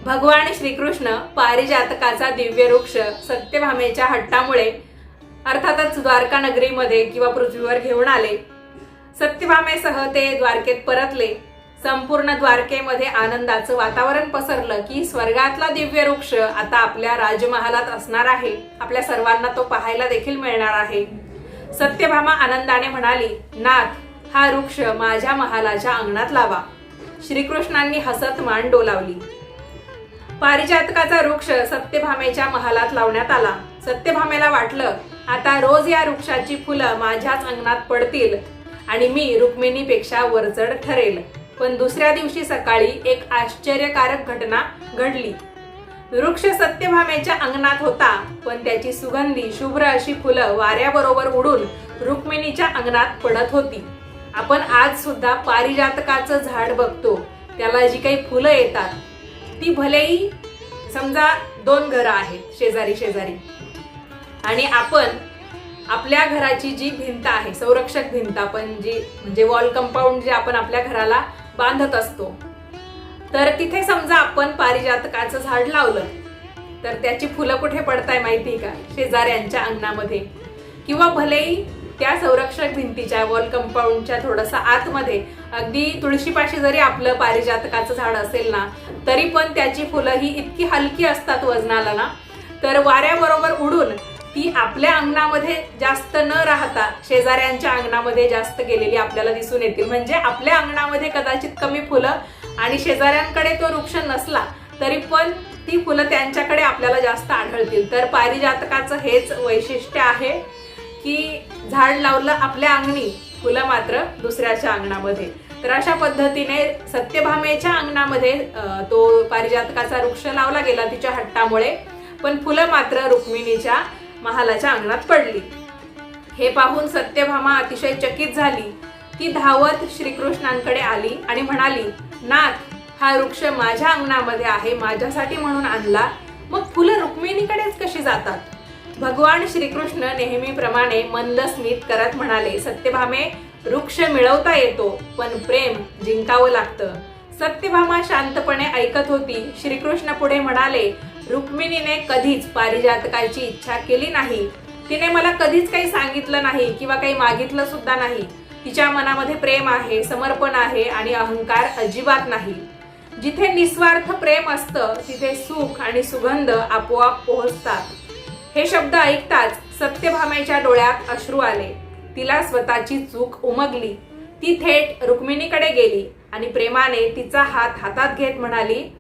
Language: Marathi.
भगवान श्रीकृष्ण पारिजातकाचा दिव्य वृक्ष सत्यभामेच्या हट्टामुळे अर्थातच द्वारका नगरीमध्ये किंवा पृथ्वीवर घेऊन आले. सत्यभामेसह ते द्वारकेत परतले. संपूर्ण द्वारकेमध्ये आनंदाचं वातावरण पसरलं की स्वर्गातला दिव्य वृक्ष आता आपल्या राजमहालात असणार आहे. आपल्या सर्वांना तो पाहायला देखील मिळणार आहे. सत्यभामा आनंदाने म्हणाली, नाथ, हा वृक्ष माझ्या महालाच्या अंगणात लावा. श्रीकृष्णांनी हसत मान डोलावली. पारिजातकाचा वृक्ष सत्यभामेच्या महालात लावण्यात आला. सत्यभामेला वाटलं, आता रोज या वृक्षाची फुलं माझ्याच अंगणात पडतील आणि मी रुक्मिणीपेक्षा वरचढ ठरेल. पण दुसऱ्या दिवशी सकाळी एक आश्चर्यकारक घटना घडली. वृक्ष सत्यभामेच्या अंगणात होता, पण त्याची सुगंधी शुभ्र अशी फुलं वाऱ्याबरोबर उडून रुक्मिणीच्या अंगणात पडत होती. आपण आज सुद्धा पारिजातकाचं झाड बघतो. त्याला जी काही फुलं येतात ती भलेही समजा 2 घरं आहेत शेजारी शेजारी, आणि आपण आपल्या घराची जी भिंत आहे, संरक्षक भिंत आपण जी म्हणजे वॉल कंपाऊंड जे आपण आपल्या घराला बांधत असतो, तर तिथे समजा आपण पारिजातकाचं झाड लावलं तर त्याची फुलं कुठे पडताय माहिती का? शेजाऱ्यांच्या अंगणामध्ये. किंवा भलेही त्या संरक्षक भिंतीच्या वॉल कंपाऊंडच्या थोडंसं आतमध्ये अगदी तुळशीपाशी जरी आपलं पारिजातकाचं झाड असेल ना, तरी पण त्याची फुलं ही इतकी हलकी असतात वजनाला ना, तर वाऱ्याबरोबर उडून ती आपल्या अंगणामध्ये जास्त न राहता शेजाऱ्यांच्या अंगणामध्ये जास्त गेलेली आपल्याला दिसून येतील. म्हणजे आपल्या अंगणामध्ये कदाचित कमी फुलं आणि शेजाऱ्यांकडे तो वृक्ष नसला तरी पण ती फुलं त्यांच्याकडे आपल्याला जास्त आढळतील. तर पारिजातकाचं हेच वैशिष्ट्य आहे की झाड लावलं आपल्या अंगणी, फुलं मात्र दुसऱ्याच्या अंगणामध्ये. तर अशा पद्धतीने सत्यभामेच्या अंगणामध्ये तो पारिजातकाचा वृक्ष लावला गेला तिच्या हट्टामुळे, पण फुलं मात्र रुक्मिणीच्या महालाच्या अंगणात पडली. हे पाहून सत्यभामा अतिशय चकित झाली. ती धावत श्रीकृष्णांकडे आली आणि म्हणाली, नाथ, हा वृक्ष माझ्या अंगणामध्ये आहे, माझ्यासाठी म्हणून आणला, मग फुलं रुक्मिणीकडेच कशी जातात? भगवान श्रीकृष्ण नेहमीप्रमाणे मंद स्मित करत म्हणाले, सत्यभामे, वृक्ष मिळवता येतो पण प्रेम जिंकावं लागतं. सत्यभामा शांतपणे ऐकत होती. श्रीकृष्ण पुढे म्हणाले, रुक्मिणीने कधीच पारिजातकाची इच्छा केली नाही. तिने मला कधीच काही सांगितलं नाही किंवा काही मागितलं सुद्धा नाही. तिच्या मनामध्ये प्रेम आहे, समर्पण आहे आणि अहंकार अजिबात नाही. जिथे निस्वार्थ प्रेम असतं तिथे सुख आणि सुगंध आपोआप पोहोचतात. हे शब्द ऐकताच सत्यभामेच्या डोळ्यात अश्रू आले. तिला स्वतःची चूक उमगली. ती थेट रुक्मिणीकडे गेली आणि प्रेमाने तिचा हात हातात घेत म्हणाली,